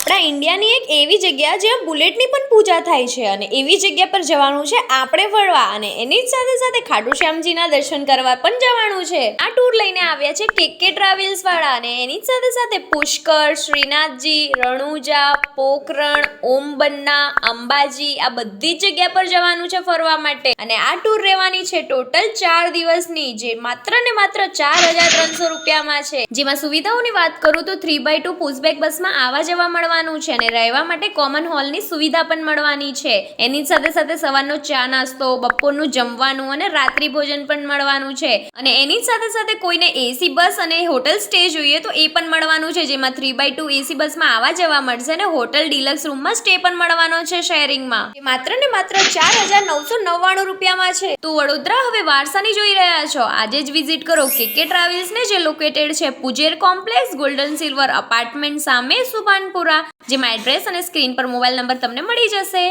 આપણા ઇન્ડિયાની એક એવી જગ્યા જ્યાં બુલેટની પણ પૂજા થાય છે અને એવી જગ્યા પર જવાનું છે આપણે ફરવા અને એની જ સાથે સાથે ખાટુ શ્યામજીના દર્શન કરવા પણ જવાનું છે। આ ટૂર લઈને આવ્યા છે કેકે ટ્રાવેલ્સ વાળા અને એની જ સાથે સાથે પુષ્કર, શ્રીનાથજી, રણુજા, પોખરણ, ઓમબન્ના, અંબાજી આ બધી જ જગ્યા પર જવાનું છે ફરવા માટે અને આ ટૂર રહેવાની છે ટોટલ 4 દિવસની જે માત્ર ને માત્ર 4300 રૂપિયામાં છે। જેમાં સુવિધાઓની વાત કરું તો 3x2 પુશબેક બસમાં આવા જવા મળવાનું છે અને રહેવા માટે કોમન હોલની સુવિધા પણ મળવાની છે। એની સાથે સાથે સવારનો ચા નાસ્તો, બપોરનું જમવાનું અને રાત્રિ ભોજન પણ મળવાનું છે અને એની સાથે સાથે કોઈને એસી બસ અને હોટલ સ્ટે જોઈએ તો એ પણ મળવાનું છે જેમાં 3x2 એસી બસમાં આવા જવા મળશે અને હોટલ ડિલક્સ રૂમમાં સ્ટે પણ મળવાનો છે શેરિંગમાં જે માત્ર ને માત્ર 4999 રૂપિયામાં છે। તો વડોદરા હવે વારસાની જોઈ રહ્યા છો આજે જ વિઝિટ કરો કેકે ટ્રાવેલ્સ ને જે લોકેટેડ છે પુજેર કોમ્પ્લેક્સ ગોલ્ડન સિલ્વર અપાર્ટમેન્ટ સામે સુભાનપુરા જેમાં એડ્રેસ અને સ્ક્રીન પર મોબાઈલ નંબર તમને મળી જશે।